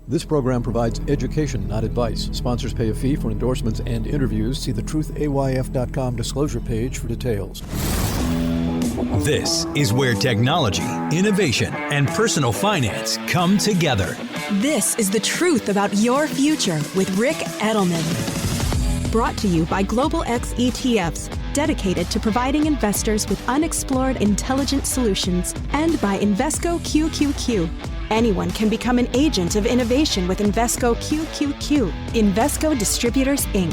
This program provides education, not advice. Sponsors pay a fee for endorsements and interviews. See the truthayf.com disclosure page for details. This is where technology, innovation, and personal finance come together. This is the truth about your future with Rick Edelman. Brought to you by Global X ETFs, dedicated to providing investors with unexplored intelligent solutions, and by Invesco QQQ. Anyone can become an agent of innovation with Invesco QQQ. Invesco Distributors, Inc.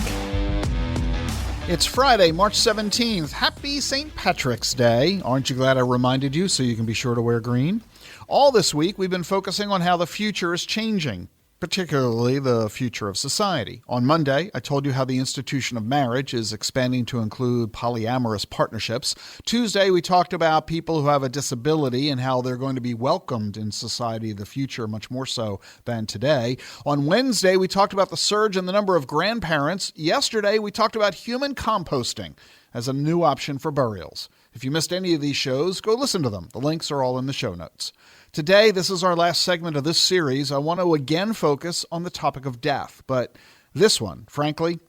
It's Friday, March 17th. Happy St. Patrick's Day. Aren't you glad I reminded you so you can be sure to wear green? All this week, we've been focusing on how the future is changing, particularly the future of society. On Monday, I told you how the institution of marriage is expanding to include polyamorous partnerships. Tuesday, we talked about people who have a disability and how they're going to be welcomed in society of the future, much more so than today. On Wednesday, we talked about the surge in the number of grandparents. Yesterday, we talked about human composting as a new option for burials. If you missed any of these shows, go listen to them. The links are all in the show notes. Today, this is our last segment of this series. I want to again focus on the topic of death, but this one, frankly,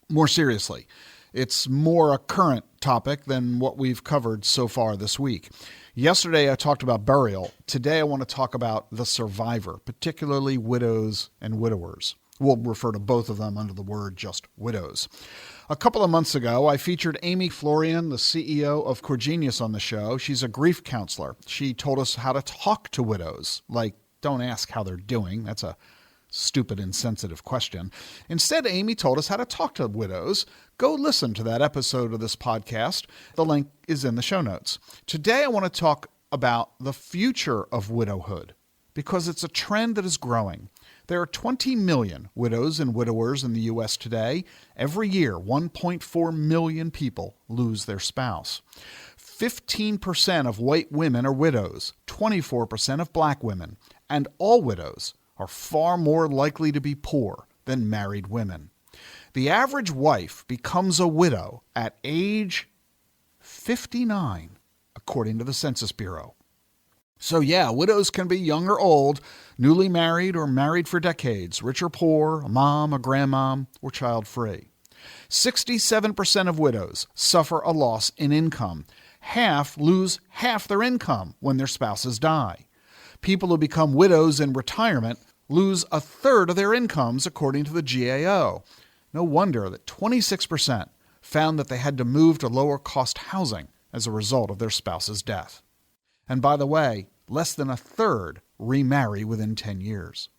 more seriously. It's more a current topic than what we've covered so far this week. Yesterday, I talked about burial. Today, I want to talk about the survivor, particularly widows and widowers. We'll refer to both of them under the word just widows. A couple of months ago, I featured Amy Florian, the CEO of Corgenius, on the show. She's a grief counselor. She told us how to talk to widows. Like, don't ask how they're doing. That's a stupid, insensitive question. Instead, Amy told us how to talk to widows. Go listen to that episode of this podcast. The link is in the show notes. Today, I want to talk about the future of widowhood because it's a trend that is growing. There are 20 million widows and widowers in the U.S. today. Every year, 1.4 million people lose their spouse. 15% of white women are widows, 24% of black women, and all widows are far more likely to be poor than married women. The average wife becomes a widow at age 59, according to the Census Bureau. So yeah, widows can be young or old, newly married or married for decades, rich or poor, a mom, a grandmom, or child-free. 67% of widows suffer a loss in income. Half lose half their income when their spouses die. People who become widows in retirement lose a third of their incomes, according to the GAO. No wonder that 26% found that they had to move to lower-cost housing as a result of their spouse's death. And by the way, less than a third remarry within 10 years.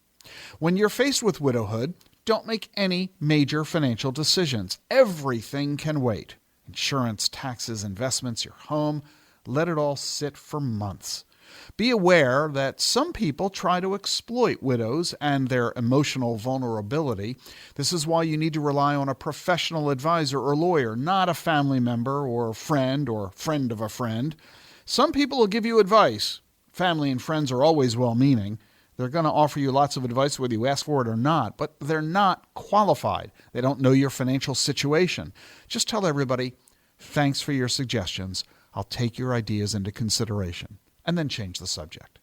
When you're faced with widowhood, don't make any major financial decisions. Everything can wait. Insurance, taxes, investments, your home, let it all sit for months. Be aware that some people try to exploit widows and their emotional vulnerability. This is why you need to rely on a professional advisor or lawyer, not a family member or friend of a friend. Some people will give you advice. Family and friends are always well-meaning. They're going to offer you lots of advice whether you ask for it or not, but they're not qualified. They don't know your financial situation. Just tell everybody, thanks for your suggestions. I'll take your ideas into consideration, and then change the subject.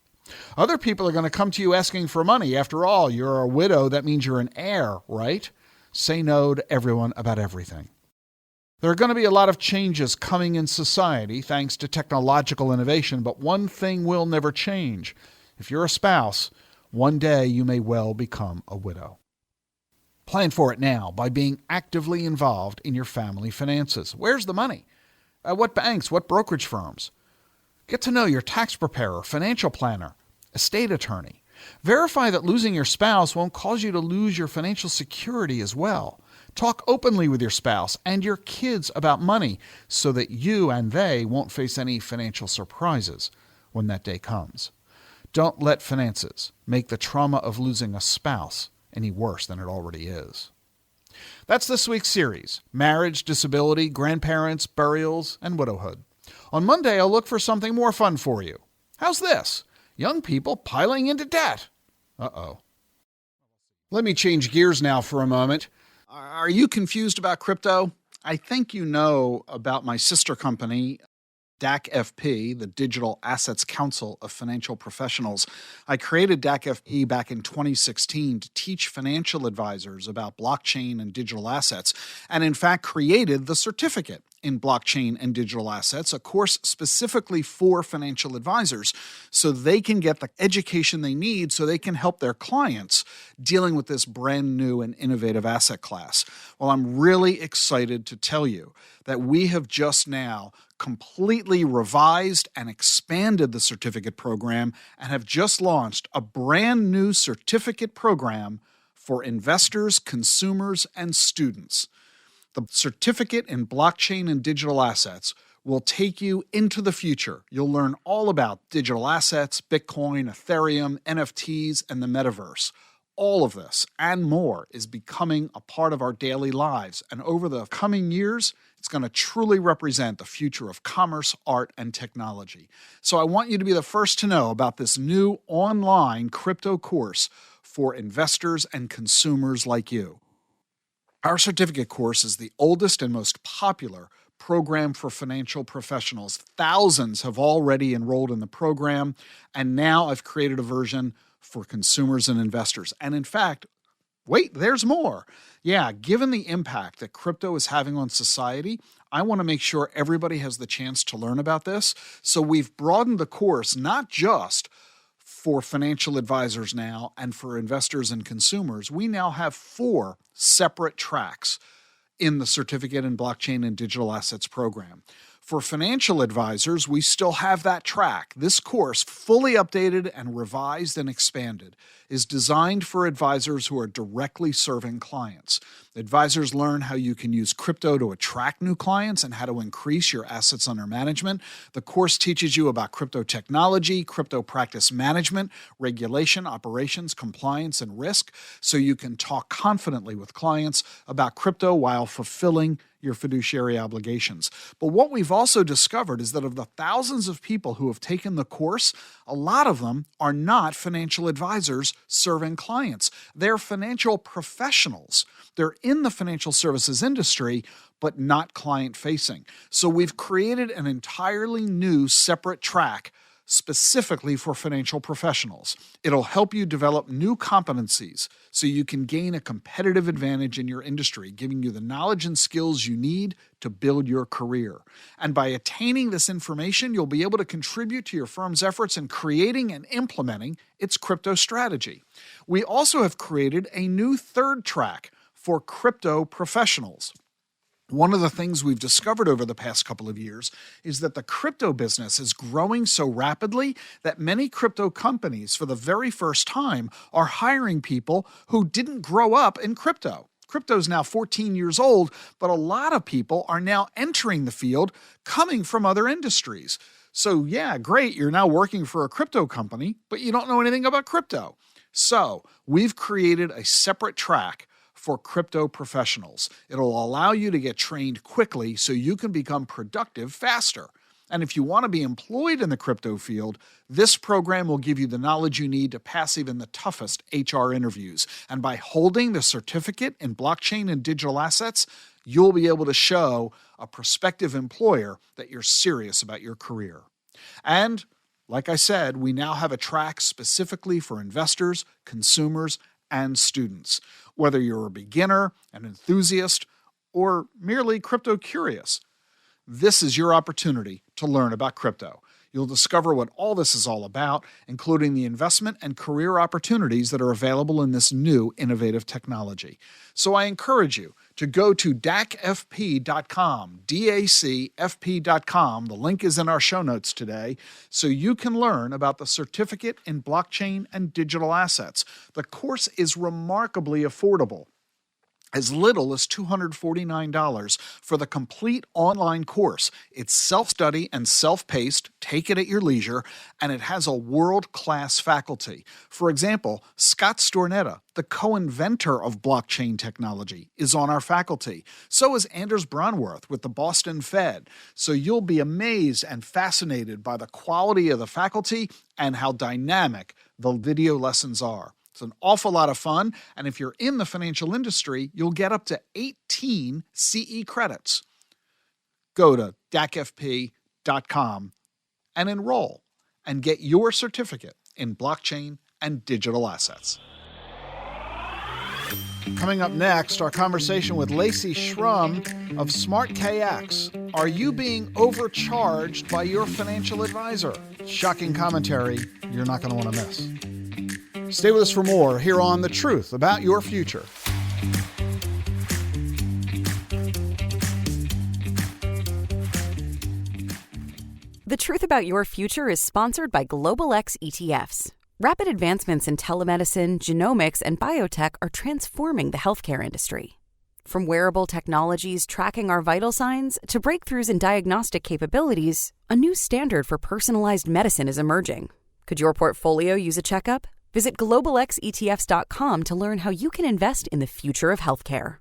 Other people are going to come to you asking for money. After all, you're a widow. That means you're an heir, right? Say no to everyone about everything. There are going to be a lot of changes coming in society thanks to technological innovation, but one thing will never change. If you're a spouse, one day you may well become a widow. Plan for it now by being actively involved in your family finances. Where's the money? At what banks? What brokerage firms? Get to know your tax preparer, financial planner, estate attorney. Verify that losing your spouse won't cause you to lose your financial security as well. Talk openly with your spouse and your kids about money so that you and they won't face any financial surprises when that day comes. Don't let finances make the trauma of losing a spouse any worse than it already is. That's this week's series: marriage, disability, grandparents, burials, and widowhood. On Monday, I'll look for something more fun for you. How's this? Young people piling into debt. Uh-oh. Let me change gears now for a moment. Are you confused about crypto? I think you know about my sister company, DAC-FP, the Digital Assets Council of Financial Professionals. I created DAC-FP back in 2016 to teach financial advisors about blockchain and digital assets, and in fact created the certificate in blockchain and digital assets, a course specifically for financial advisors so they can get the education they need so they can help their clients dealing with this brand new and innovative asset class. Well, I'm really excited to tell you that we have just now completely revised and expanded the certificate program and have just launched a brand new certificate program for investors, consumers, and students. The certificate in blockchain and digital assets will take you into the future. You'll learn all about digital assets, Bitcoin, Ethereum, NFTs, and the metaverse. All of this and more is becoming a part of our daily lives. And over the coming years, it's going to truly represent the future of commerce, art, and technology. So I want you to be the first to know about this new online crypto course for investors and consumers like you. Our certificate course is the oldest and most popular program for financial professionals. Thousands have already enrolled in the program, and now I've created a version for consumers and investors. And in fact, wait, there's more. Yeah, given the impact that crypto is having on society, I want to make sure everybody has the chance to learn about this. So we've broadened the course not just for financial advisors now and for investors and consumers. We now have 4 separate tracks in the Certificate in Blockchain and Digital Assets program. For financial advisors, we still have that track. This course, fully updated and revised and expanded, is designed for advisors who are directly serving clients. Advisors learn how you can use crypto to attract new clients and how to increase your assets under management. The course teaches you about crypto technology, crypto practice management, regulation, operations, compliance, and risk, so you can talk confidently with clients about crypto while fulfilling your fiduciary obligations. But what we've also discovered is that of the thousands of people who have taken the course, a lot of them are not financial advisors serving clients. They're financial professionals. They're in the financial services industry, but not client-facing. So we've created an entirely new separate track specifically for financial professionals. It'll help you develop new competencies so you can gain a competitive advantage in your industry, giving you the knowledge and skills you need to build your career. And by attaining this information, you'll be able to contribute to your firm's efforts in creating and implementing its crypto strategy. We also have created a new 3rd track for crypto professionals. One of the things we've discovered over the past couple of years is that the crypto business is growing so rapidly that many crypto companies, for the very first time, are hiring people who didn't grow up in crypto. Crypto is now 14 years old, but a lot of people are now entering the field coming from other industries. So yeah, great, you're now working for a crypto company, but you don't know anything about crypto. So we've created a separate track for crypto professionals. It'll allow you to get trained quickly so you can become productive faster. And if you want to be employed in the crypto field, this program will give you the knowledge you need to pass even the toughest HR interviews. And by holding the certificate in blockchain and digital assets, you'll be able to show a prospective employer that you're serious about your career. And like I said, we now have a track specifically for investors, consumers, and students. Whether you're a beginner, an enthusiast, or merely crypto curious, this is your opportunity to learn about crypto. You'll discover what all this is all about, including the investment and career opportunities that are available in this new innovative technology. So I encourage you to go to dacfp.com, dacfp.com. The link is in our show notes today, so you can learn about the Certificate in Blockchain and Digital Assets. The course is remarkably affordable. As little as $249 for the complete online course. It's self-study and self-paced, take it at your leisure, and it has a world-class faculty. For example, Scott Stornetta, the co-inventor of blockchain technology, is on our faculty. So is Anders Bronworth with the Boston Fed. So you'll be amazed and fascinated by the quality of the faculty and how dynamic the video lessons are. It's an awful lot of fun, and if you're in the financial industry, you'll get up to 18 CE credits. Go to dacfp.com, edelman.com and enroll and get your certificate in blockchain and digital assets. Coming up next, our conversation with Lacey Schrum of SmartKX. Are you being overcharged by your financial advisor? Shocking commentary you're not going to want to miss. Stay with us for more here on The Truth About Your Future. The Truth About Your Future is sponsored by Global X ETFs. Rapid advancements in telemedicine, genomics, and biotech are transforming the healthcare industry. From wearable technologies tracking our vital signs to breakthroughs in diagnostic capabilities, a new standard for personalized medicine is emerging. Could your portfolio use a checkup? Visit globalxetfs.com to learn how you can invest in the future of healthcare.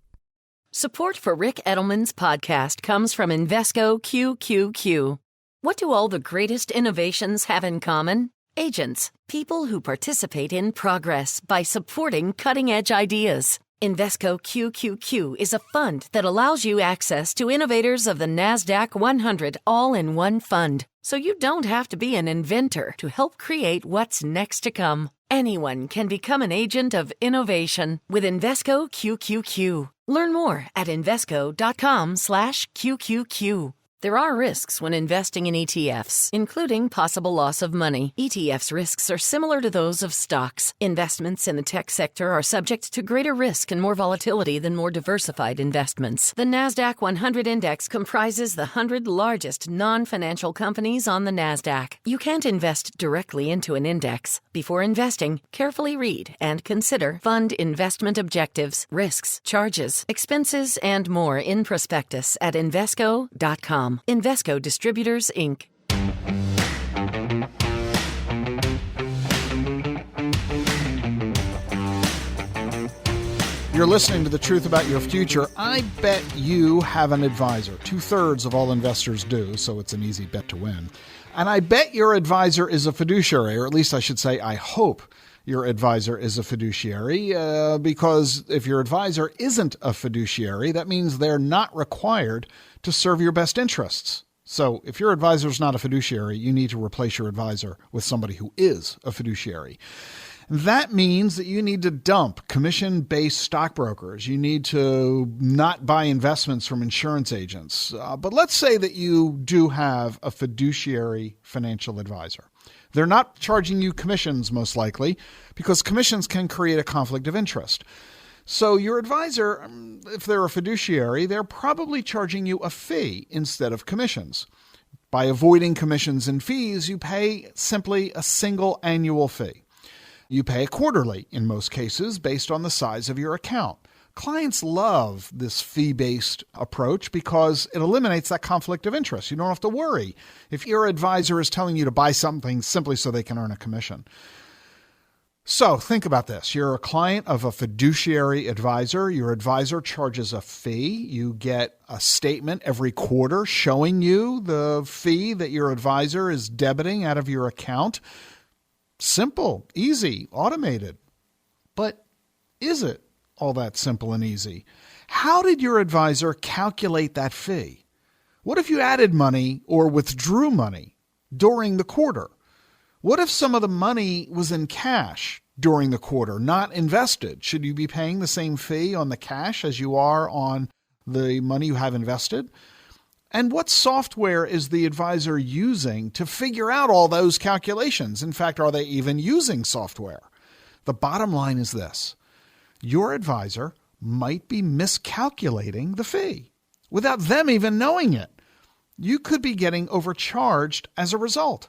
Support for Rick Edelman's podcast comes from Invesco QQQ. What do all the greatest innovations have in common? Agents, people who participate in progress by supporting cutting-edge ideas. Invesco QQQ is a fund that allows you access to innovators of the NASDAQ 100 all-in-one fund, so you don't have to be an inventor to help create what's next to come. Anyone can become an agent of innovation with Invesco QQQ. Learn more at Invesco.com/QQQ. There are risks when investing in ETFs, including possible loss of money. ETFs' risks are similar to those of stocks. Investments in the tech sector are subject to greater risk and more volatility than more diversified investments. The NASDAQ 100 Index comprises the 100 largest non-financial companies on the NASDAQ. You can't invest directly into an index. Before investing, carefully read and consider fund investment objectives, risks, charges, expenses, and more in prospectus at Invesco.com. Invesco Distributors, Inc. You're listening to The Truth About Your Future. I bet you have an advisor. 2/3 of all investors do, so it's an easy bet to win. And I bet your advisor is a fiduciary, or at least I should say I hope your advisor is a fiduciary, because if your advisor isn't a fiduciary, that means they're not required to serve your best interests. So if your advisor is not a fiduciary, you need to replace your advisor with somebody who is a fiduciary. That means that you need to dump commission-based stockbrokers. You need to not buy investments from insurance agents. But let's say that you do have a fiduciary financial advisor. They're not charging you commissions, most likely, because commissions can create a conflict of interest. So your advisor, if they're a fiduciary, they're probably charging you a fee instead of commissions. By avoiding commissions and fees, you pay simply a single annual fee. You pay quarterly in most cases based on the size of your account. Clients love this fee-based approach because it eliminates that conflict of interest. You don't have to worry if your advisor is telling you to buy something simply so they can earn a commission. So think about this. You're a client of a fiduciary advisor. Your advisor charges a fee. You get a statement every quarter showing you the fee that your advisor is debiting out of your account. Simple, easy, automated. But is it all that simple and easy? How did your advisor calculate that fee? What if you added money or withdrew money during the quarter? What if some of the money was in cash during the quarter, not invested? Should you be paying the same fee on the cash as you are on the money you have invested? And what software is the advisor using to figure out all those calculations? In fact, are they even using software? The bottom line is this. Your advisor might be miscalculating the fee without them even knowing it. You could be getting overcharged as a result.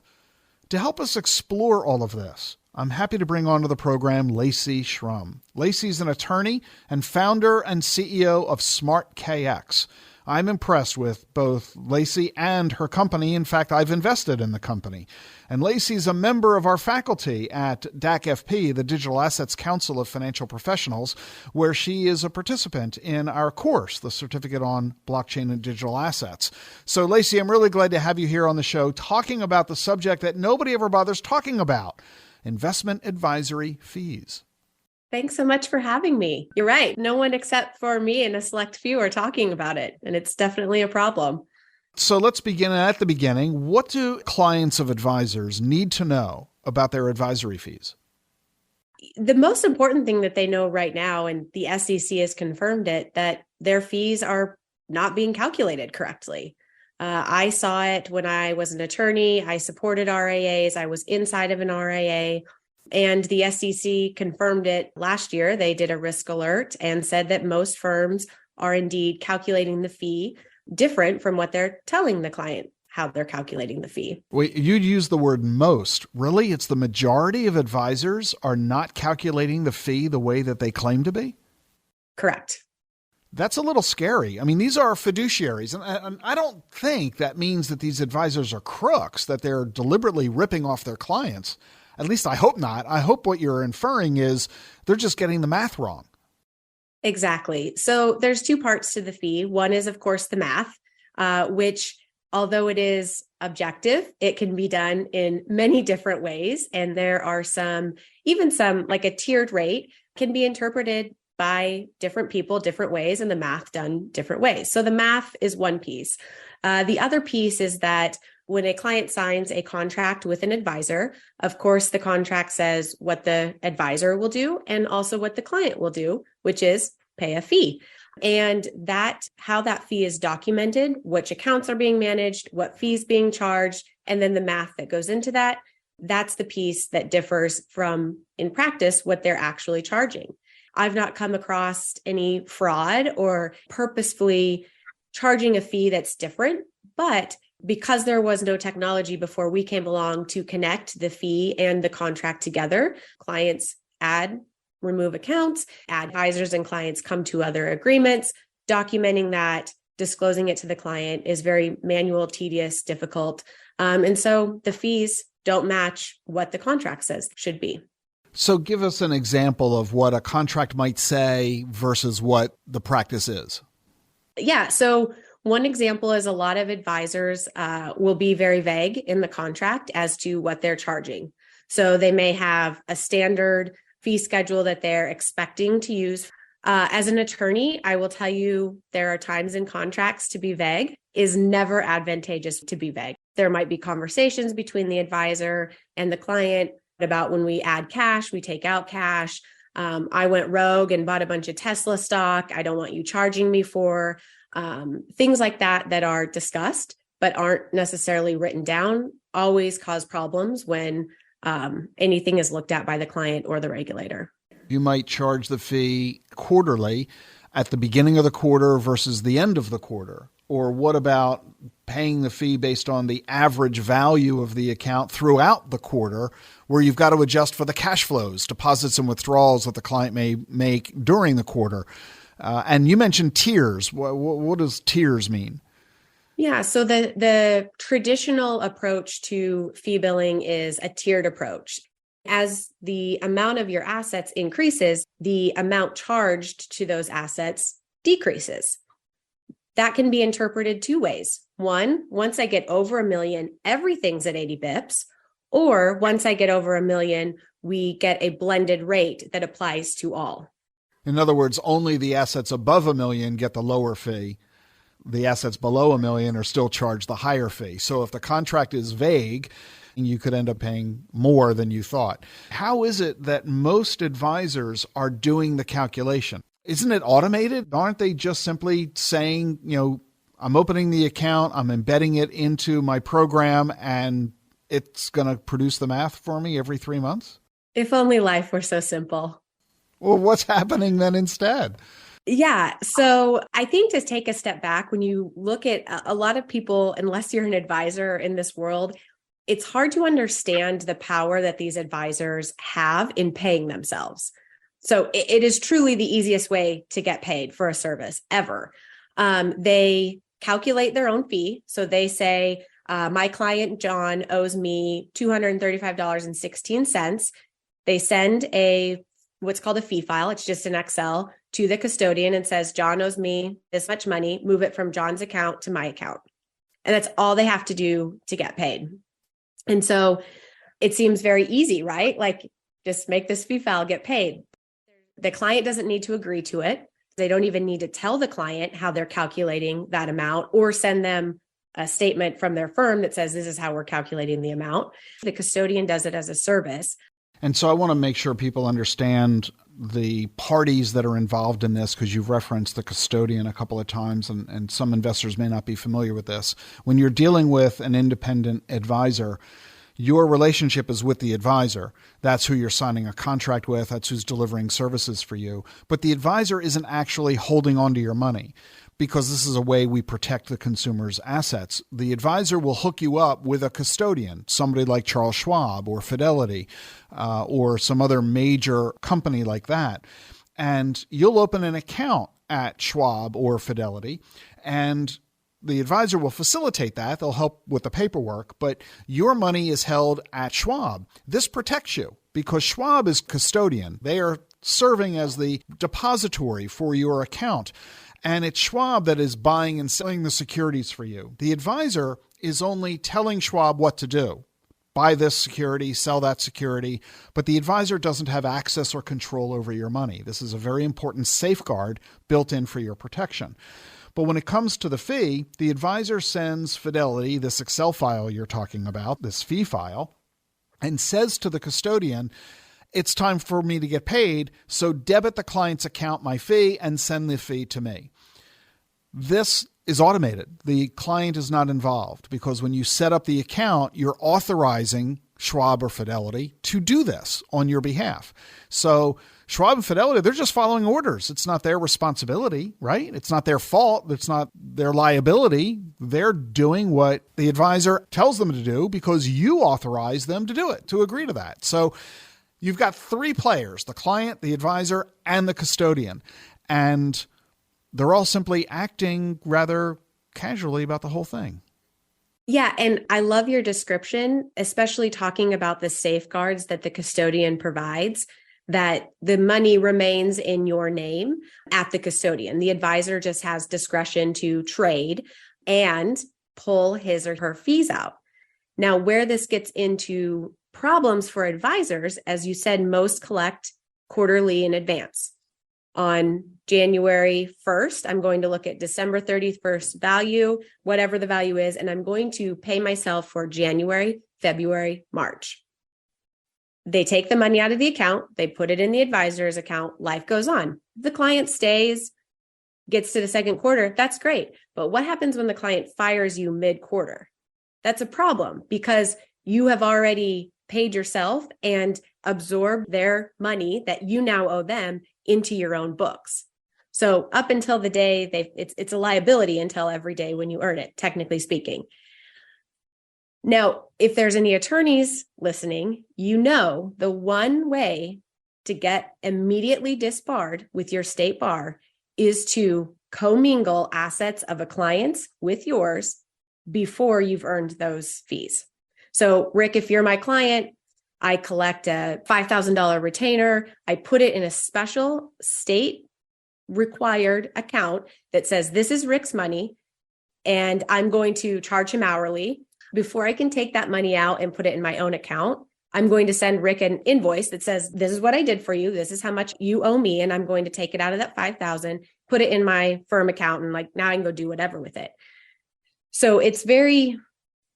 To help us explore all of this, I'm happy to bring onto the program Lacey Schrum. Lacey's an attorney and founder and CEO of SmartKX. I'm impressed with both Lacey and her company. In fact, I've invested in the company. And Lacey's a member of our faculty at DAC-FP, the Digital Assets Council of Financial Professionals, where she is a participant in our course, the Certificate on Blockchain and Digital Assets. So, Lacey, I'm really glad to have you here on the show talking about the subject that nobody ever bothers talking about, investment advisory fees. Thanks so much for having me. You're right. No one except for me and a select few are talking about it, and it's definitely a problem. So let's begin at the beginning. What do clients of advisors need to know about their advisory fees? The most important thing that they know right now, and the SEC has confirmed it, that their fees are not being calculated correctly. I saw it when I was an attorney. I supported RIAs. I was inside of an RIA. And the SEC confirmed it last year. They did a risk alert and said that most firms are indeed calculating the fee different from what they're telling the client how they're calculating the fee. Wait, you'd use the word most. Really? It's the majority of advisors are not calculating the fee the way that they claim to be? Correct. That's a little scary. I mean, these are fiduciaries, and I don't think that means that these advisors are crooks, that they're deliberately ripping off their clients. At least I hope not. I hope what you're inferring is they're just getting the math wrong. Exactly. So there's two parts to the fee. One is, of course, the math, which, although it is objective, it can be done in many different ways. And there are some, like a tiered rate can be interpreted by different people, different ways, and the math done different ways. So the math is one piece. The other piece is that when a client signs a contract with an advisor, of course, the contract says what the advisor will do and also what the client will do, which is pay a fee. And how that fee is documented, which accounts are being managed, what fees being charged, and then the math that goes into that, that's the piece that differs from, in practice, what they're actually charging. I've not come across any fraud or purposefully charging a fee that's different, but because there was no technology before we came along to connect the fee and the contract together, clients add, remove accounts, advisors and clients come to other agreements. Documenting that, disclosing it to the client is very manual, tedious, difficult. And so the fees don't match what the contract says should be. So give us an example of what a contract might say versus what the practice is. Yeah. So one example is a lot of advisors will be very vague in the contract as to what they're charging. So they may have a standard fee schedule that they're expecting to use. As an attorney, I will tell you there are times in contracts to be vague is never advantageous to be vague. There might be conversations between the advisor and the client about when we add cash, we take out cash. I went rogue and bought a bunch of Tesla stock. I don't want you charging me for things like that are discussed, but aren't necessarily written down, always cause problems when anything is looked at by the client or the regulator. You might charge the fee quarterly at the beginning of the quarter versus the end of the quarter. Or what about paying the fee based on the average value of the account throughout the quarter, where you've got to adjust for the cash flows, deposits and withdrawals that the client may make during the quarter? And you mentioned tiers. What does tiers mean? Yeah, so the traditional approach to fee billing is a tiered approach. As the amount of your assets increases, the amount charged to those assets decreases. That can be interpreted two ways. One, once I get over $1 million, everything's at 80 bips. Or once I get over $1 million, we get a blended rate that applies to all. In other words, only the assets above $1 million get the lower fee. The assets below $1 million are still charged the higher fee. So if the contract is vague, you could end up paying more than you thought. How is it that most advisors are doing the calculation? Isn't it automated? Aren't they just simply saying, I'm opening the account, I'm embedding it into my program, and it's going to produce the math for me every 3 months? If only life were so simple. Well, what's happening then instead? Yeah. So I think to take a step back, when you look at a lot of people, unless you're an advisor in this world, it's hard to understand the power that these advisors have in paying themselves. So it is truly the easiest way to get paid for a service ever. They calculate their own fee. So they say, my client, John, owes me $235.16. They send what's called a fee file. It's just an Excel to the custodian and says, John owes me this much money, move it from John's account to my account. And that's all they have to do to get paid. And so it seems very easy, right? Like, just make this fee file, get paid. The client doesn't need to agree to it. They don't even need to tell the client how they're calculating that amount or send them a statement from their firm that says this is how we're calculating the amount. The custodian does it as a service. And so I want to make sure people understand the parties that are involved in this, because you've referenced the custodian a couple of times, and some investors may not be familiar with this. When you're dealing with an independent advisor, your relationship is with the advisor. That's who you're signing a contract with. That's who's delivering services for you. But the advisor isn't actually holding on to your money, because this is a way we protect the consumer's assets. The advisor will hook you up with a custodian, somebody like Charles Schwab or Fidelity or some other major company like that. And you'll open an account at Schwab or Fidelity, and the advisor will facilitate that. They'll help with the paperwork, but your money is held at Schwab. This protects you because Schwab is custodian. They are serving as the depository for your account. And it's Schwab that is buying and selling the securities for you. The advisor is only telling Schwab what to do. Buy this security, sell that security, but the advisor doesn't have access or control over your money. This is a very important safeguard built in for your protection. But when it comes to the fee, the advisor sends Fidelity this Excel file you're talking about, this fee file, and says to the custodian, it's time for me to get paid, so debit the client's account my fee and send the fee to me. This is automated. The client is not involved, because when you set up the account, you're authorizing Schwab or Fidelity to do this on your behalf. So Schwab and Fidelity, they're just following orders. It's not their responsibility, right? It's not their fault. It's not their liability. They're doing what the advisor tells them to do because you authorize them to do it, to agree to that. So you've got three players: the client, the advisor, and the custodian. And they're all simply acting rather casually about the whole thing. Yeah. And I love your description, especially talking about the safeguards that the custodian provides, that the money remains in your name at the custodian. The advisor just has discretion to trade and pull his or her fees out. Now, where this gets into problems for advisors, as you said, most collect quarterly in advance. On January 1st, I'm going to look at December 31st value, whatever the value is, and I'm going to pay myself for January, February, March. They take the money out of the account, they put it in the advisor's account, life goes on. The client stays, gets to the second quarter, that's great. But what happens when the client fires you mid-quarter? That's a problem, because you have already paid yourself and absorbed their money that you now owe them into your own books. So up until the day it's a liability until every day when you earn it, technically speaking. Now, if there's any attorneys listening, you know the one way to get immediately disbarred with your state bar is to commingle assets of a client's with yours before you've earned those fees. So, Rick, if you're my client, I collect a $5,000 retainer. I put it in a special state required account that says this is Rick's money, and I'm going to charge him hourly. Before I can take that money out and put it in my own account, I'm going to send Rick an invoice that says, this is what I did for you. This is how much you owe me. And I'm going to take it out of that $5,000, put it in my firm account, and now I can go do whatever with it. So it's very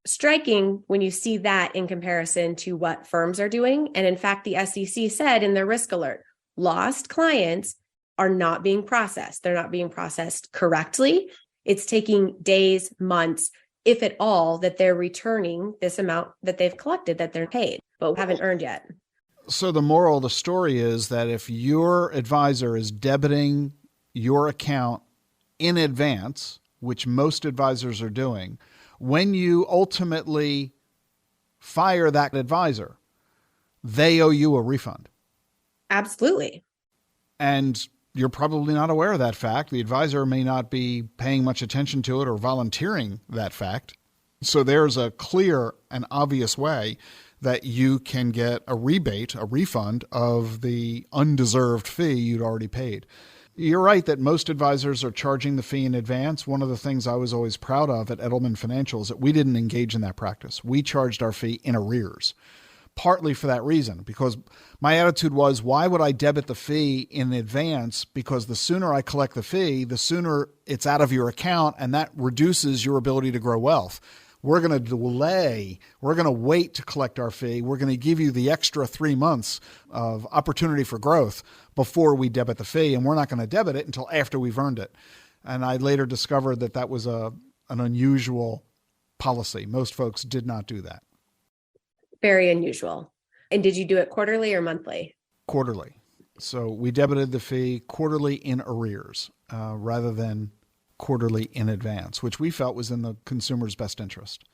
striking when you see that in comparison to what firms are doing. And in fact, the SEC said in their risk alert, lost clients are not being processed. They're not being processed correctly. It's taking days, months, if at all, that they're returning this amount that they've collected, that they're paid, but haven't earned yet. So the moral of the story is that if your advisor is debiting your account in advance, which most advisors are doing, when you ultimately fire that advisor, they owe you a refund. Absolutely. And you're probably not aware of that fact. The advisor may not be paying much attention to it or volunteering that fact. So there's a clear and obvious way that you can get a rebate, a refund of the undeserved fee you'd already paid. You're right that most advisors are charging the fee in advance. One of the things I was always proud of at Edelman Financial is that we didn't engage in that practice. We charged our fee in arrears. partly for that reason, because my attitude was, why would I debit the fee in advance? Because the sooner I collect the fee, the sooner it's out of your account, and that reduces your ability to grow wealth. We're going to delay. We're going to wait to collect our fee. We're going to give you the extra 3 months of opportunity for growth before we debit the fee, and we're not going to debit it until after we've earned it. And I later discovered that that was an unusual policy. Most folks did not do that. Very unusual. And did you do it quarterly or monthly? Quarterly. So we debited the fee quarterly in arrears rather than quarterly in advance, which we felt was in the consumer's best interest.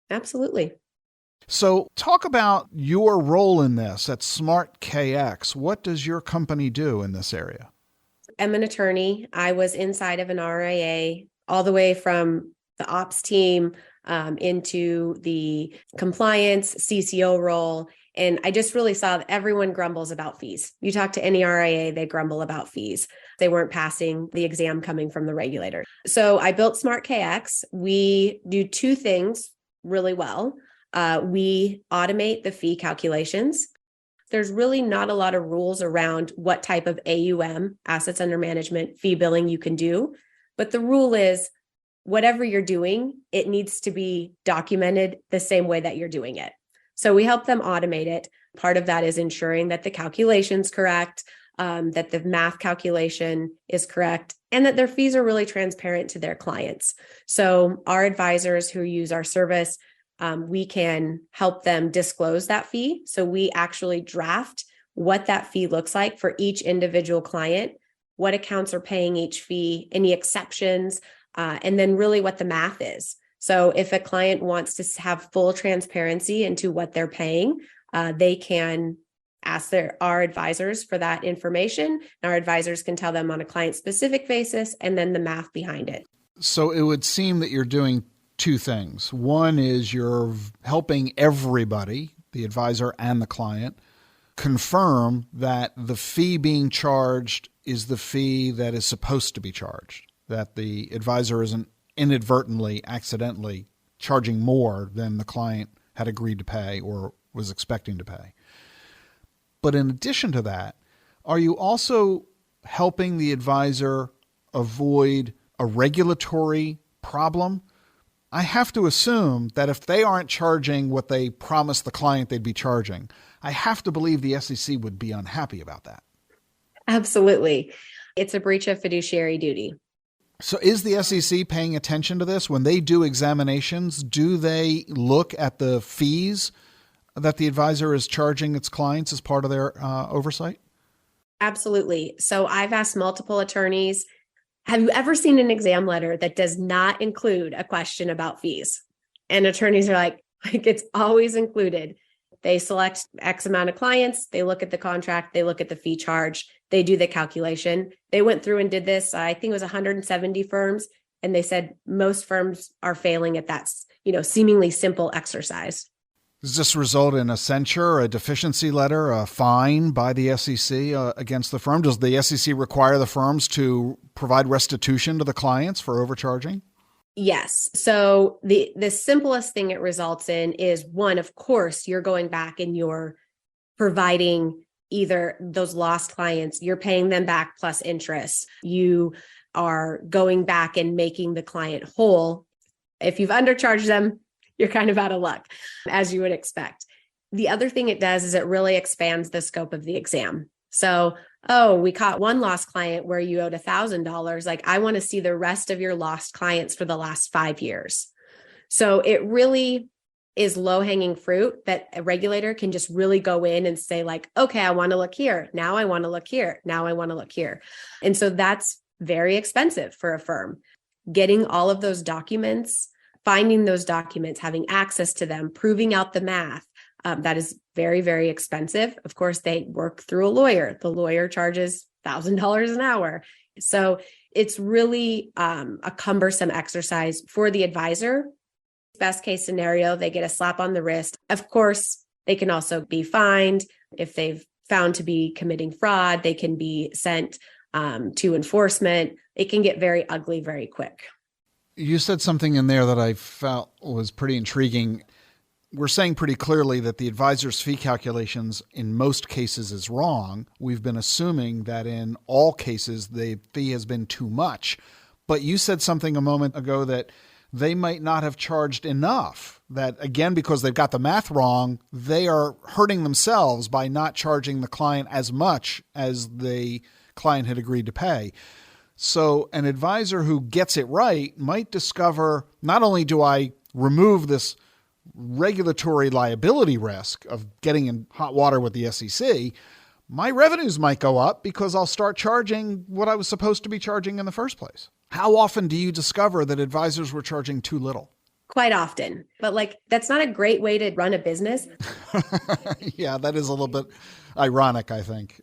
Absolutely. So talk about your role in this at SmartKX. What does your company do in this area? I'm an attorney. I was inside of an RIA all the way from the ops team into the compliance CCO role. And I just really saw that everyone grumbles about fees. You talk to any RIA, they grumble about fees. They weren't passing the exam coming from the regulator. So I built SmartKX. We do two things really well. We automate the fee calculations. There's really not a lot of rules around what type of AUM, assets under management, fee billing you can do. But the rule is whatever you're doing, it needs to be documented the same way that you're doing it. So we help them automate it. Part of that is ensuring that the calculation's correct, that the math calculation is correct, and that their fees are really transparent to their clients. So our advisors who use our service, we can help them disclose that fee. So we actually draft what that fee looks like for each individual client, what accounts are paying each fee, any exceptions, and then really what the math is. So if a client wants to have full transparency into what they're paying, they can ask our advisors for that information. Our advisors can tell them on a client-specific basis and then the math behind it. So it would seem that you're doing two things. One is you're helping everybody, the advisor and the client, confirm that the fee being charged is the fee that is supposed to be charged, that the advisor isn't inadvertently, accidentally charging more than the client had agreed to pay or was expecting to pay. But in addition to that, are you also helping the advisor avoid a regulatory problem? I have to assume that if they aren't charging what they promised the client they'd be charging, I have to believe the SEC would be unhappy about that. Absolutely. It's a breach of fiduciary duty. So is the SEC paying attention to this? When they do examinations, do they look at the fees that the advisor is charging its clients as part of their oversight? Absolutely. So I've asked multiple attorneys, have you ever seen an exam letter that does not include a question about fees? And attorneys are like it's always included. They select X amount of clients, they look at the contract, they look at the fee charge, they do the calculation. They went through and did this, I think it was 170 firms, and they said most firms are failing at that, seemingly simple exercise. Does this result in a censure, a deficiency letter, a fine by the SEC against the firm? Does the SEC require the firms to provide restitution to the clients for overcharging? Yes. So the simplest thing it results in is, one, of course, you're going back and you're providing either those lost clients, you're paying them back plus interest. You are going back and making the client whole. If you've undercharged them, you're kind of out of luck, as you would expect. The other thing it does is it really expands the scope of the exam. So, we caught one lost client where you owed $1,000. Like, I want to see the rest of your lost clients for the last 5 years. So it really is low-hanging fruit that a regulator can just really go in and say like, okay, I want to look here. Now I want to look here. Now I want to look here. And so that's very expensive for a firm. Getting all of those documents, finding those documents, having access to them, proving out the math, that is very, very expensive. Of course, they work through a lawyer. The lawyer charges $1,000 an hour. So it's really a cumbersome exercise for the advisor. Best case scenario, they get a slap on the wrist. Of course, they can also be fined. If they've found to be committing fraud, they can be sent to enforcement. It can get very ugly very quick. You said something in there that I felt was pretty intriguing. we're saying pretty clearly that the advisor's fee calculations in most cases is wrong. We've been assuming that in all cases the fee has been too much. But you said something a moment ago that they might not have charged enough, that again, because they've got the math wrong, they are hurting themselves by not charging the client as much as the client had agreed to pay. So an advisor who gets it right might discover, not only do I remove this regulatory liability risk of getting in hot water with the SEC, my revenues might go up because I'll start charging what I was supposed to be charging in the first place. How often do you discover that advisors were charging too little? Quite often, but that's not a great way to run a business. Yeah, that is a little bit ironic, I think.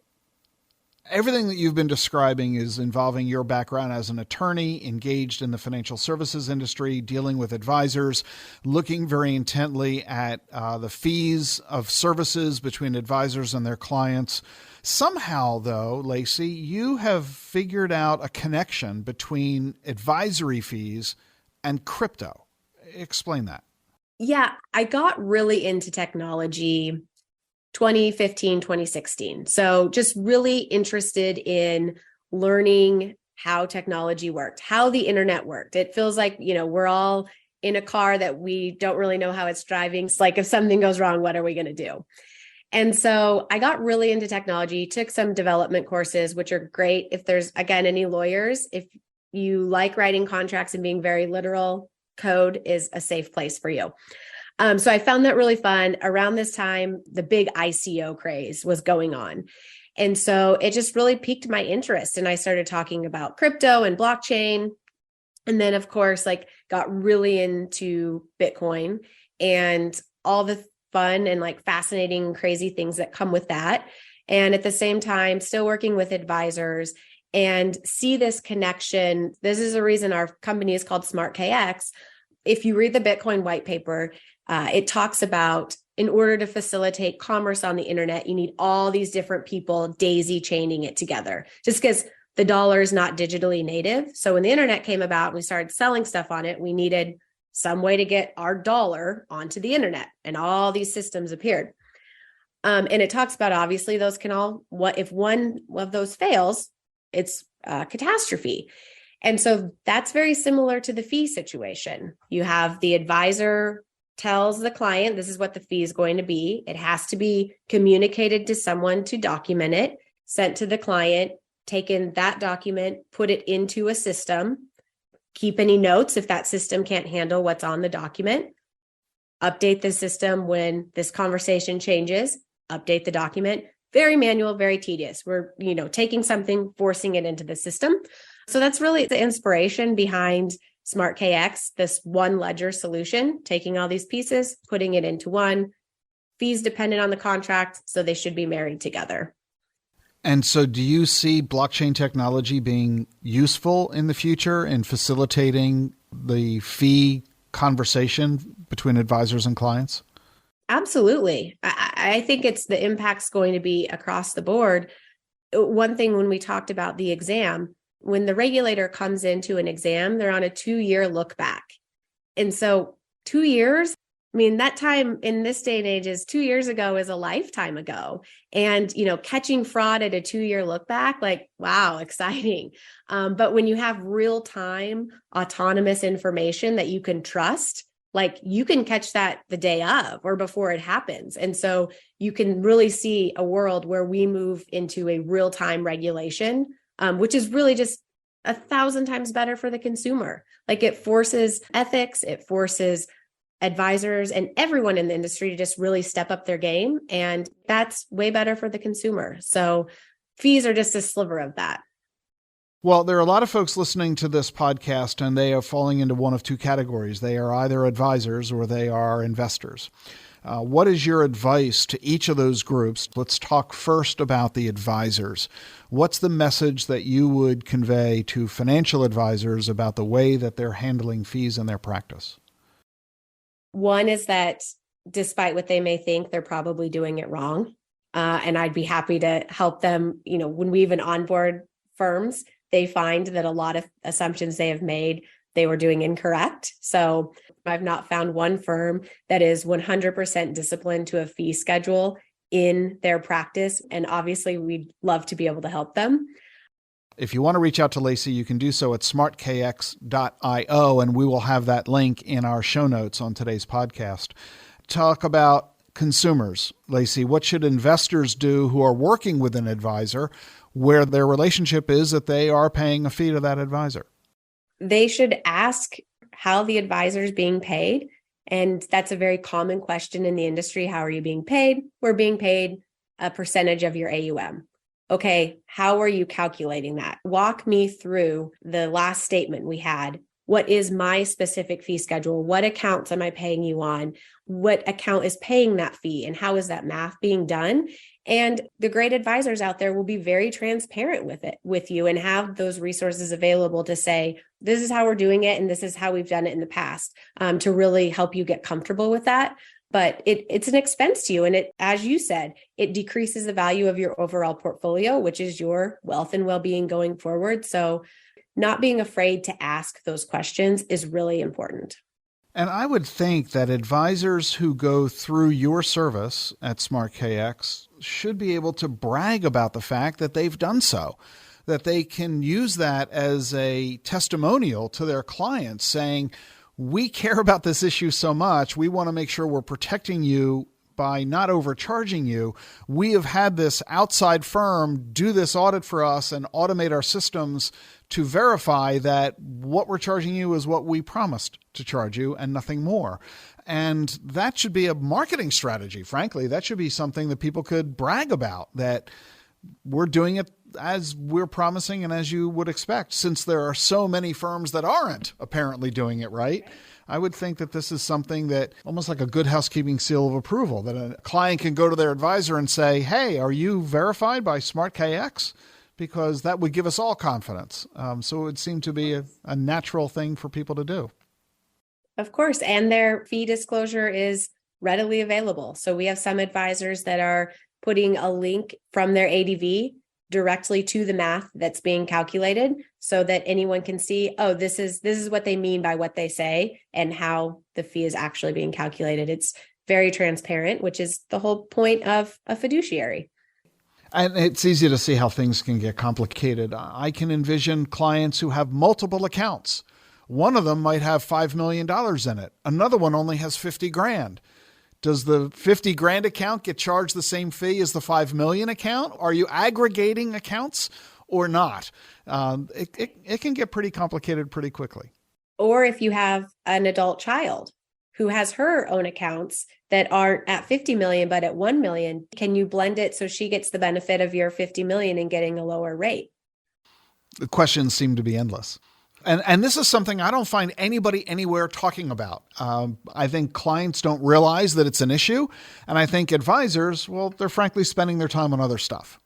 Everything that you've been describing is involving your background as an attorney engaged in the financial services industry, dealing with advisors, looking very intently at the fees of services between advisors and their clients. Somehow, though, Lacey, you have figured out a connection between advisory fees and crypto. Explain that. Yeah, I got really into technology 2015, 2016. So just really interested in learning how technology worked, how the internet worked. It feels like, we're all in a car that we don't really know how it's driving. It's like, if something goes wrong, what are we going to do? And so I got really into technology, took some development courses, which are great. If there's, again, any lawyers, if you like writing contracts and being very literal, code is a safe place for you. So I found that really fun. Around this time, the big ICO craze was going on. And so it just really piqued my interest. And I started talking about crypto and blockchain. And then, of course, got really into Bitcoin and all the fun and fascinating, crazy things that come with that. And at the same time, still working with advisors and see this connection. This is the reason our company is called SmartKX. If you read the Bitcoin white paper, it talks about, in order to facilitate commerce on the internet, you need all these different people daisy chaining it together, just because the dollar is not digitally native. So when the internet came about and we started selling stuff on it, we needed some way to get our dollar onto the internet, and all these systems appeared. And it talks about, obviously, those can all, if one of those fails, it's a catastrophe. And so that's very similar to the fee situation. You have the advisor tells the client, this is what the fee is going to be. It has to be communicated to someone to document it, sent to the client, taken that document, put it into a system, keep any notes if that system can't handle what's on the document, update the system when this conversation changes, update the document. Very manual, very tedious. We're, taking something, forcing it into the system. So that's really the inspiration behind SmartKX, this one ledger solution, taking all these pieces, putting it into one. Fees dependent on the contract, so they should be married together. And so do you see blockchain technology being useful in the future in facilitating the fee conversation between advisors and clients? Absolutely. I think the impact's going to be across the board. One thing, when we talked about the exam, when the regulator comes into an exam, they're on a 2-year look back. And so 2 years, that time in this day and age is 2 years ago is a lifetime ago. And, catching fraud at a 2-year look back, wow, exciting. But when you have real time autonomous information that you can trust, you can catch that the day of or before it happens. And so you can really see a world where we move into a real time regulation, which is really just 1,000 times better for the consumer. It forces ethics, it forces advisors and everyone in the industry to just really step up their game. And that's way better for the consumer. So fees are just a sliver of that. Well, there are a lot of folks listening to this podcast, and they are falling into one of two categories. They are either advisors or they are investors. What is your advice to each of those groups? Let's talk first about the advisors. What's the message that you would convey to financial advisors about the way that they're handling fees in their practice? One is that despite what they may think, they're probably doing it wrong. And I'd be happy to help them. When we even onboard firms, they find that a lot of assumptions they have made, they were doing incorrect. So I've not found one firm that is 100% disciplined to a fee schedule in their practice. And obviously, we'd love to be able to help them. If you want to reach out to Lacey, you can do so at smartkx.io, and we will have that link in our show notes on today's podcast. Talk about consumers. Lacey, what should investors do who are working with an advisor where their relationship is that they are paying a fee to that advisor? They should ask how the advisor is being paid. And that's a very common question in the industry. How are you being paid? We're being paid a percentage of your AUM. Okay, how are you calculating that? Walk me through the last statement we had. What is my specific fee schedule? What accounts am I paying you on? What account is paying that fee? And how is that math being done? And the great advisors out there will be very transparent with you and have those resources available to say, this is how we're doing it. And this is how we've done it in the past, to really help you get comfortable with that. But it's an expense to you. And it, as you said, it decreases the value of your overall portfolio, which is your wealth and well-being going forward. So not being afraid to ask those questions is really important. And I would think that advisors who go through your service at SmartKX should be able to brag about the fact that they've done so, that they can use that as a testimonial to their clients saying, we care about this issue so much, we want to make sure we're protecting you by not overcharging you. We have had this outside firm do this audit for us and automate our systems to verify that what we're charging you is what we promised to charge you and nothing more. And that should be a marketing strategy, frankly. That should be something that people could brag about, that we're doing it as we're promising and as you would expect, since there are so many firms that aren't apparently doing it right. I would think that this is something that almost like a good housekeeping seal of approval, that a client can go to their advisor and say, hey, are you verified by SmartKX? Because that would give us all confidence. So it would seem to be a natural thing for people to do. Of course. And their fee disclosure is readily available. So we have some advisors that are putting a link from their ADV directly to the math that's being calculated so that anyone can see, oh, this is what they mean by what they say and how the fee is actually being calculated. It's very transparent, which is the whole point of a fiduciary. And it's easy to see how things can get complicated. I can envision clients who have multiple accounts. One of them might have $5 million in it. Another one only has 50 grand. Does the 50 grand account get charged the same fee as the 5 million account? Are you aggregating accounts or not? It can get pretty complicated pretty quickly. Or if you have an adult child who has her own accounts that aren't at 50 million, but at 1 million, can you blend it so she gets the benefit of your 50 million and getting a lower rate? The questions seem to be endless. And this is something I don't find anybody anywhere talking about. I think clients don't realize that it's an issue. And I think advisors, well, they're frankly spending their time on other stuff.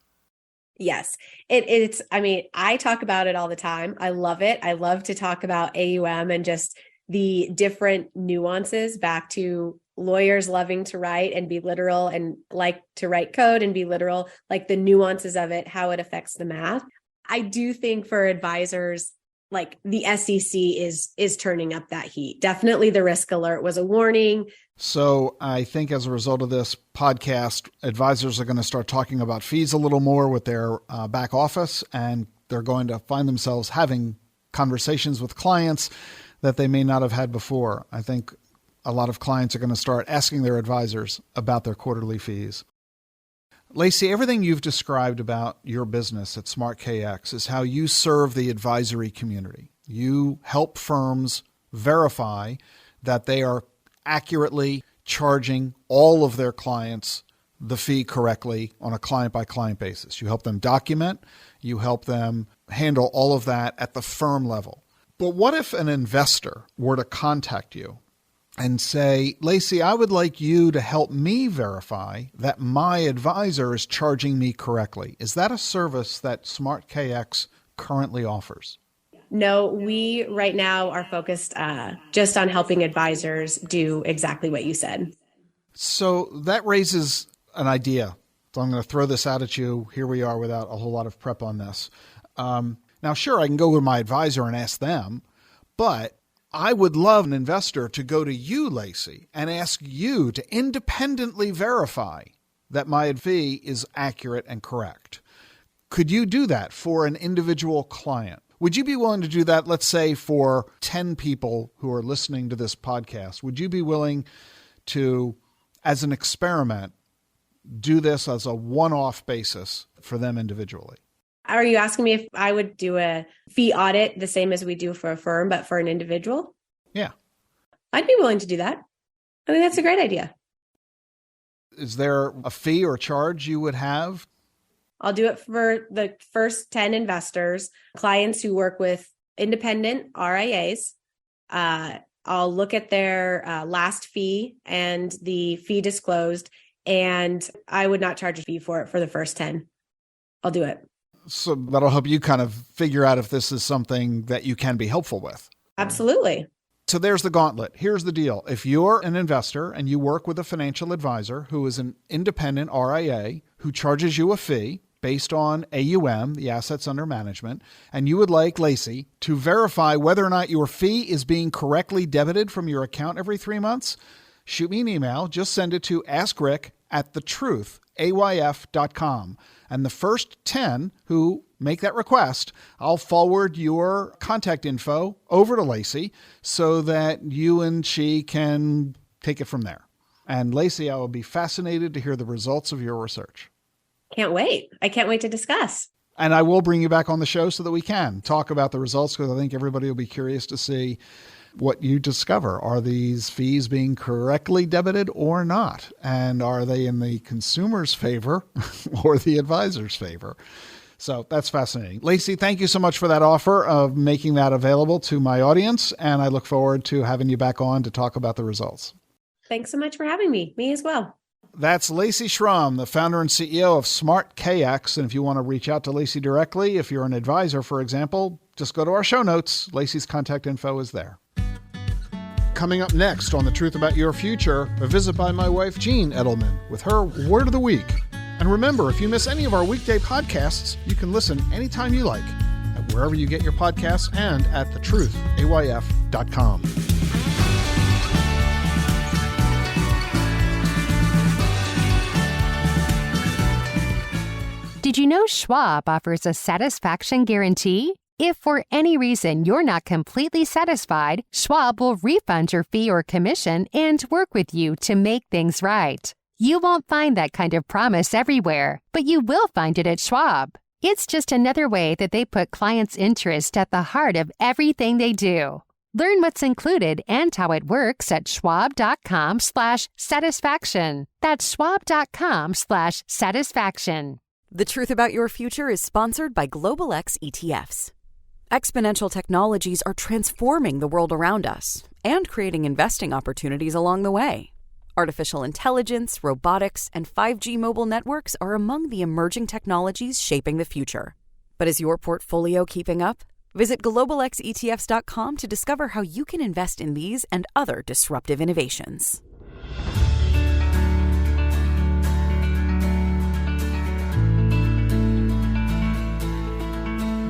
Yes, I talk about it all the time. I love it. I love to talk about AUM and just the different nuances, back to lawyers loving to write and be literal and like to write code and be literal, like the nuances of it, how it affects the math. I do think for advisors, like the SEC is turning up that heat. Definitely the risk alert was a warning. So I think as a result of this podcast, advisors are going to start talking about fees a little more with their back office, and they're going to find themselves having conversations with clients that they may not have had before. I think a lot of clients are going to start asking their advisors about their quarterly fees. Lacey, everything you've described about your business at SmartKX is how you serve the advisory community. You help firms verify that they are accurately charging all of their clients the fee correctly on a client-by-client basis. You help them document. You help them handle all of that at the firm level. But what if an investor were to contact you and say, Lacey, I would like you to help me verify that my advisor is charging me correctly? Is that a service that SmartKX currently offers? No, we right now are focused just on helping advisors do exactly what you said. So that raises an idea. So I'm going to throw this out at you. Here we are without a whole lot of prep on this. Now, sure, I can go to my advisor and ask them, But I would love an investor to go to you, Lacey, and ask you to independently verify that my fee is accurate and correct. Could you do that for an individual client? Would you be willing to do that, let's say, for 10 people who are listening to this podcast? Would you be willing to, as an experiment, do this as a one-off basis for them individually? Are you asking me if I would do a fee audit the same as we do for a firm, but for an individual? Yeah. I'd be willing to do that. I think that's a great idea. Is there a fee or charge you would have? I'll do it for the first 10 investors, clients who work with independent RIAs. I'll look at their last fee and the fee disclosed, and I would not charge a fee for it for the first 10. I'll do it. So that'll help you kind of figure out if this is something that you can be helpful with. Absolutely. So there's the gauntlet. Here's the deal. If you're an investor and you work with a financial advisor who is an independent RIA who charges you a fee based on AUM, the assets under management, and you would like Lacey to verify whether or not your fee is being correctly debited from your account every 3 months, shoot me an email. Just send it to askrick@thetruthayf.com. And the first 10 who make that request, I'll forward your contact info over to Lacey so that you and she can take it from there. And Lacey, I will be fascinated to hear the results of your research. Can't wait. I can't wait to discuss. And I will bring you back on the show so that we can talk about the results, because I think everybody will be curious to see what you discover. Are these fees being correctly debited or not? And are they in the consumer's favor or the advisor's favor? So that's fascinating. Lacey, thank you so much for that offer of making that available to my audience. And I look forward to having you back on to talk about the results. Thanks so much for having me. Me as well. That's Lacey Schramm, the founder and CEO of SmartKX. And if you want to reach out to Lacey directly, if you're an advisor, for example, just go to our show notes. Lacey's contact info is there. Coming up next on The Truth About Your Future, a visit by my wife, Jean Edelman, with her Word of the Week. And remember, if you miss any of our weekday podcasts, you can listen anytime you like at wherever you get your podcasts and at thetruthayf.com. Did you know Schwab offers a satisfaction guarantee? If for any reason you're not completely satisfied, Schwab will refund your fee or commission and work with you to make things right. You won't find that kind of promise everywhere, but you will find it at Schwab. It's just another way that they put clients' interest at the heart of everything they do. Learn what's included and how it works at schwab.com/satisfaction. That's schwab.com/satisfaction. The Truth About Your Future is sponsored by Global X ETFs. Exponential technologies are transforming the world around us and creating investing opportunities along the way. Artificial intelligence, robotics, and 5G mobile networks are among the emerging technologies shaping the future. But is your portfolio keeping up? Visit globalxetfs.com to discover how you can invest in these and other disruptive innovations.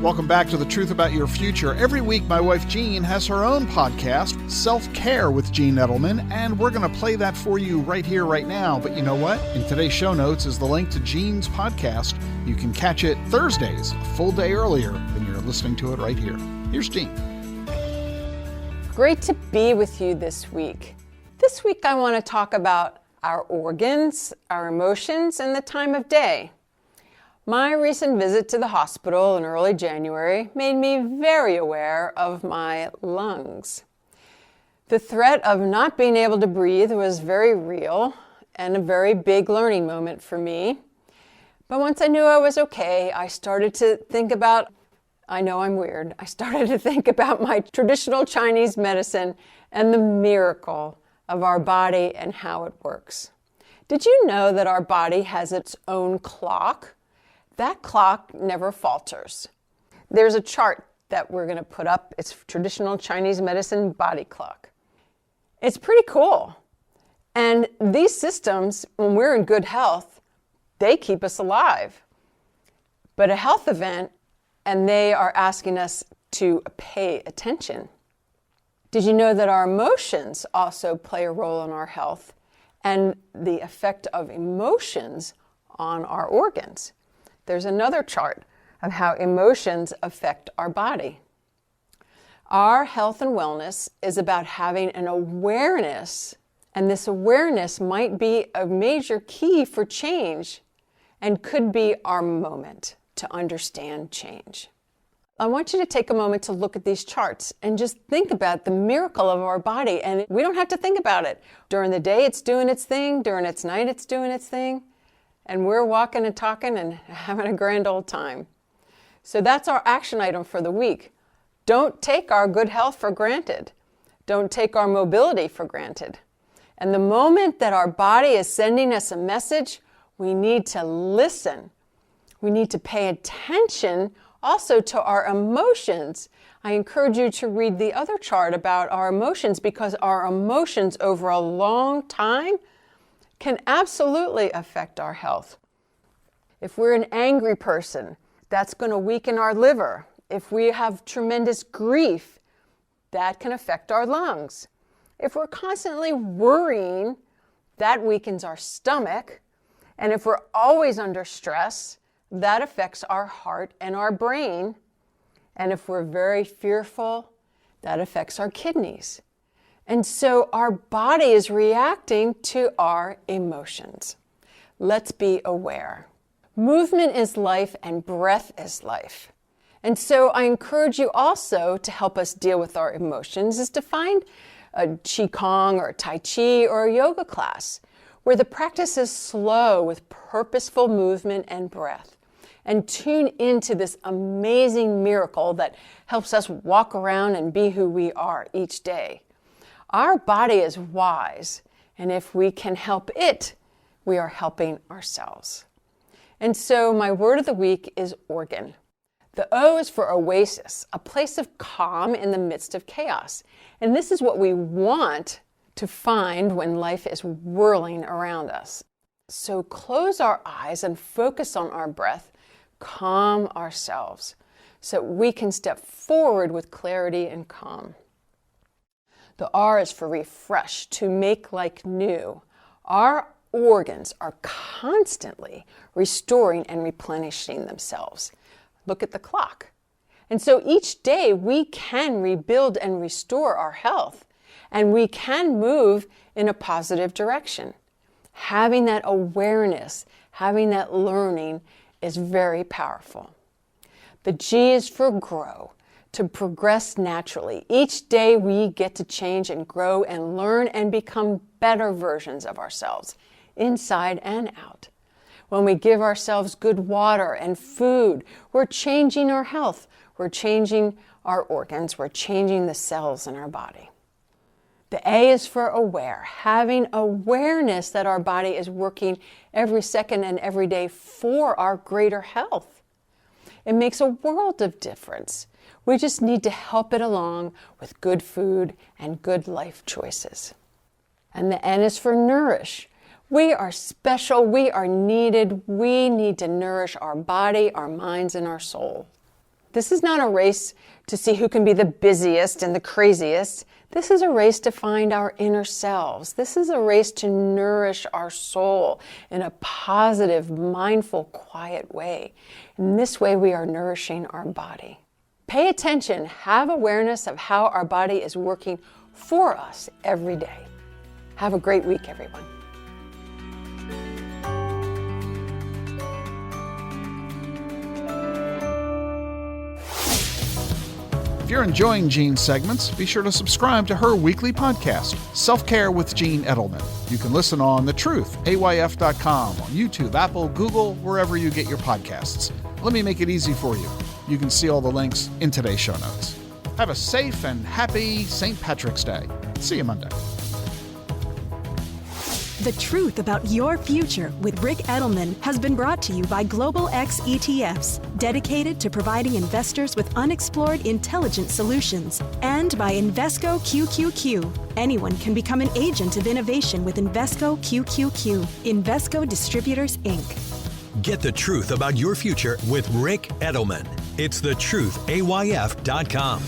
Welcome back to The Truth About Your Future. Every week, my wife Jean has her own podcast, Self-Care with Jean Edelman, and we're going to play that for you right here, right now. But you know what? In today's show notes is the link to Jean's podcast. You can catch it Thursdays, a full day earlier than you're listening to it right here. Here's Jean. Great to be with you this week. This week, I want to talk about our organs, our emotions, and the time of day. My recent visit to the hospital in early January made me very aware of my lungs. The threat of not being able to breathe was very real and a very big learning moment for me. But once I knew I was okay, I started to think about, I know I'm weird, I started to think about my traditional Chinese medicine and the miracle of our body and how it works. Did you know that our body has its own clock? That clock never falters. There's a chart that we're going to put up. It's traditional Chinese medicine body clock. It's pretty cool. And these systems, when we're in good health, they keep us alive. But a health event, and they are asking us to pay attention. Did you know that our emotions also play a role in our health and the effect of emotions on our organs? There's another chart of how emotions affect our body. Our health and wellness is about having an awareness, and this awareness might be a major key for change and could be our moment to understand change. I want you to take a moment to look at these charts and just think about the miracle of our body. And we don't have to think about it. During the day, it's doing its thing. During its night, it's doing its thing. And we're walking and talking and having a grand old time. So that's our action item for the week. Don't take our good health for granted. Don't take our mobility for granted. And the moment that our body is sending us a message, we need to listen. We need to pay attention also to our emotions. I encourage you to read the other chart about our emotions, because our emotions over a long time can absolutely affect our health. If we're an angry person, that's going to weaken our liver. If we have tremendous grief, that can affect our lungs. If we're constantly worrying, that weakens our stomach. And if we're always under stress, that affects our heart and our brain. And if we're very fearful, that affects our kidneys. And so our body is reacting to our emotions. Let's be aware. Movement is life and breath is life. And so I encourage you also to help us deal with our emotions is to find a Qigong or a Tai Chi or a yoga class where the practice is slow with purposeful movement and breath. And tune into this amazing miracle that helps us walk around and be who we are each day. Our body is wise, and if we can help it, we are helping ourselves. And so my word of the week is organ. The O is for oasis, a place of calm in the midst of chaos. And this is what we want to find when life is whirling around us. So close our eyes and focus on our breath. Calm ourselves so we can step forward with clarity and calm. The R is for refresh, to make like new. Our organs are constantly restoring and replenishing themselves. Look at the clock. And so each day we can rebuild and restore our health, and we can move in a positive direction. Having that awareness, having that learning is very powerful. The G is for grow, to progress naturally. Each day we get to change and grow and learn and become better versions of ourselves, inside and out. When we give ourselves good water and food, we're changing our health, we're changing our organs, we're changing the cells in our body. The A is for aware, having awareness that our body is working every second and every day for our greater health. It makes a world of difference. We just need to help it along with good food and good life choices. And the N is for nourish. We are special, we are needed, we need to nourish our body, our minds, and our soul. This is not a race to see who can be the busiest and the craziest. This is a race to find our inner selves. This is a race to nourish our soul in a positive, mindful, quiet way. In this way, we are nourishing our body. Pay attention, have awareness of how our body is working for us every day. Have a great week, everyone. If you're enjoying Jean's segments, be sure to subscribe to her weekly podcast, Self-Care with Jean Edelman. You can listen on The Truth, AYF.com, on YouTube, Apple, Google, wherever you get your podcasts. Let me make it easy for you. You can see all the links in today's show notes. Have a safe and happy St. Patrick's Day. See you Monday. The Truth About Your Future with Rick Edelman has been brought to you by Global X ETFs, dedicated to providing investors with unexplored intelligent solutions, and by Invesco QQQ. Anyone can become an agent of innovation with Invesco QQQ. Invesco Distributors, Inc. Get the truth about your future with Rick Edelman. It's thetruthayf.com.